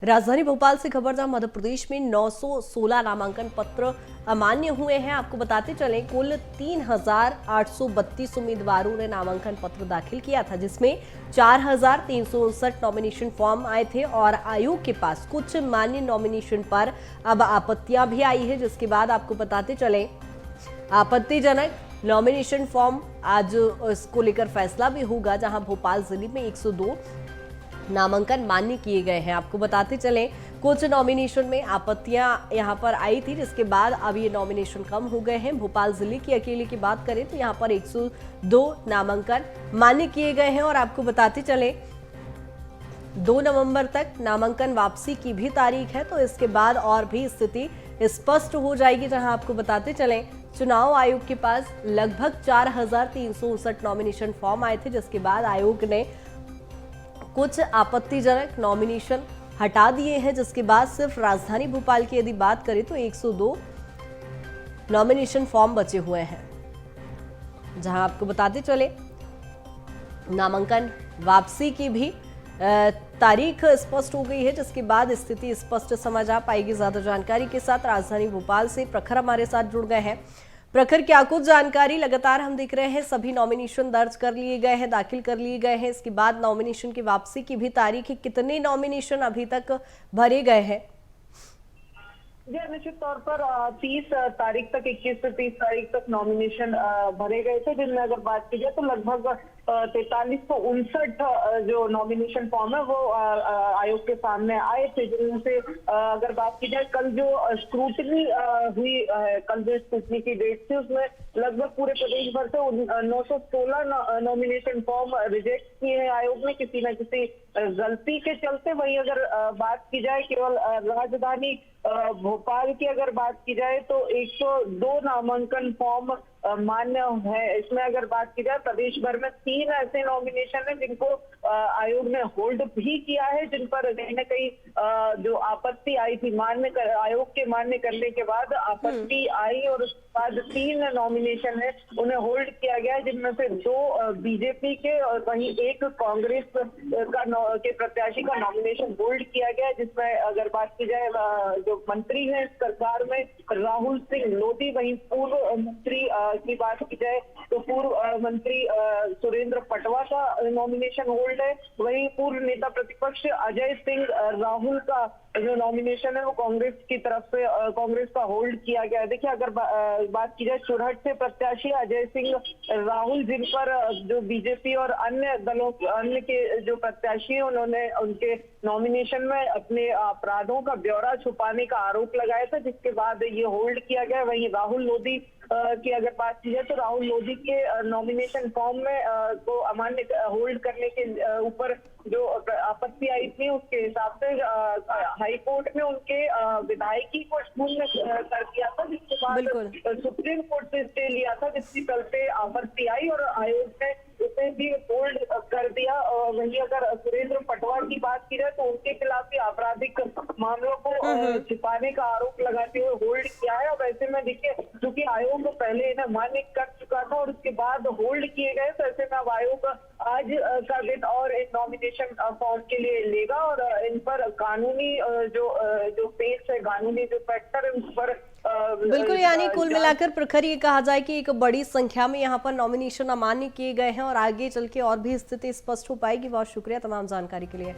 राजधानी भोपाल से खबर जहां मध्य प्रदेश में 916 नामांकन पत्र अमान्य हुए हैं। आपको बताते चलें कुल 3,832 उम्मीदवारों ने नामांकन पत्र दाखिल किया था, जिसमें 4,359 नॉमिनेशन फॉर्म आए थे और आयोग के पास कुछ मान्य नॉमिनेशन पर अब आपत्तियां भी आई है, जिसके बाद आपको बताते चलें आपत्तिजनक नॉमिनेशन फॉर्म आज इसको लेकर फैसला भी होगा, जहां भोपाल जिले में 102 नामांकन मान्य किए गए हैं। आपको बताते चलें कुछ नॉमिनेशन में आपत्तियां यहां पर आई थी, जिसके बाद अब ये नॉमिनेशन कम हो गए हैं। भोपाल जिले की अकेले की बात करें तो यहां पर 102 नामांकन मान्य किए गए हैं और आपको बताते चलें 2 नवंबर तक नामांकन वापसी की भी तारीख है, तो इसके बाद और भी स्थिति स्पष्ट हो जाएगी। जहां आपको बताते चलें चुनाव आयोग के पास लगभग 4,359 नॉमिनेशन फॉर्म आए थे, जिसके बाद आयोग ने कुछ आपत्तिजनक नॉमिनेशन हटा दिए हैं, जिसके बाद सिर्फ राजधानी भोपाल की यदि बात करें तो 102 नॉमिनेशन फॉर्म बचे हुए हैं। जहां आपको बताते चले नामांकन वापसी की भी तारीख स्पष्ट हो गई है, जिसके बाद स्थिति स्पष्ट समझ आ पाएगी। ज्यादा जानकारी के साथ राजधानी भोपाल से प्रखर हमारे साथ जुड़ गए हैं। प्रखर, क्या कुछ जानकारी? लगातार हम देख रहे हैं सभी नॉमिनेशन दर्ज कर लिए गए हैं, दाखिल कर लिए गए हैं, इसके बाद नॉमिनेशन की वापसी की भी तारीख है। कितने नॉमिनेशन अभी तक भरे गए हैं? जी, निश्चित तौर पर 30 तारीख तक 21 से 30 तारीख तक नॉमिनेशन भरे गए थे, जिनमें अगर बात की जाए तो लगभग 4359 जो नॉमिनेशन फॉर्म है वो आयोग के सामने आए थे, जिनमें से अगर बात की जाए कल जो स्क्रूटनी हुई कल जो स्क्रूटनी की डेट थी उसमें लगभग पूरे प्रदेश भर से 916 नॉमिनेशन फॉर्म रिजेक्ट किए हैं आयोग ने किसी न किसी गलती के चलते। वहीं अगर बात की जाए केवल राजधानी भोपाल की अगर बात की जाए तो 102 नामांकन फॉर्म मान्य है। इसमें अगर बात की जाए प्रदेश भर में 3 ऐसे नॉमिनेशन है जिनको आयोग ने होल्ड भी किया है, जिन पर कहीं न कहीं जो आपत्ति आई थी आयोग के मान्य करने के बाद आपत्ति आई और उसके बाद 3 नॉमिनेशन है उन्हें होल्ड किया गया है, जिनमें से 2 बीजेपी के और वहीं 1 कांग्रेस के प्रत्याशी का नॉमिनेशन होल्ड किया गया है। जिसमें अगर बात की जाए जो मंत्री है सरकार में राहुल सिंह लोधी, वहीं पूर्व मंत्री की बात की जाए तो पूर्व मंत्री सुरेंद्र पटवा का नॉमिनेशन होल्ड है। वहीं पूर्व नेता प्रतिपक्ष अजय सिंह राहुल का जो नॉमिनेशन है वो कांग्रेस की तरफ से कांग्रेस का होल्ड किया गया है। देखिए अगर बात की जाए चुरहट से प्रत्याशी अजय सिंह राहुल, जिन पर जो बीजेपी और अन्य दलों अन्य के जो प्रत्याशी हैं उन्होंने उनके नॉमिनेशन में अपने अपराधों का ब्यौरा छुपाने का आरोप लगाया था, जिसके बाद ये होल्ड किया गया। वहीं राहुल लोधी की अगर बात की जाए तो राहुल लोधी के नॉमिनेशन फॉर्म में को अमान्य होल्ड करने के ऊपर जो आपत्ति आई थी उसके हिसाब से हाई कोर्ट में उनके विधायकी को शून्य कर दिया था, जिसके बाद सुप्रीम कोर्ट से स्टे लिया था, जिसके चलते आपत्ति आई और आयोग ने उसे भी होल्ड कर दिया। वहीं अगर सुरेंद्र पटवा की बात की जाए तो उनके खिलाफ भी आपराधिक मामलों को छिपाने का आरोप लगाते हुए होल्ड किया है। और ऐसे में देखिए क्योंकि आयोग पहले इन्हें मान्य कर चुका था और उसके बाद होल्ड किए गए, तो ऐसे में अब आयोग आज का दिन और एक नॉमिनेशन फॉर्म के लिए लेगा और इन पर कानूनी जो पेश है, कानूनी जो फैक्टर है उस पर बिल्कुल, यानी कुल मिलाकर प्रखर ये कहा जाए कि एक बड़ी संख्या में यहाँ पर नॉमिनेशन अमान्य किए गए हैं और आगे चल के और भी स्थिति स्पष्ट हो पाएगी। बहुत शुक्रिया तमाम जानकारी के लिए।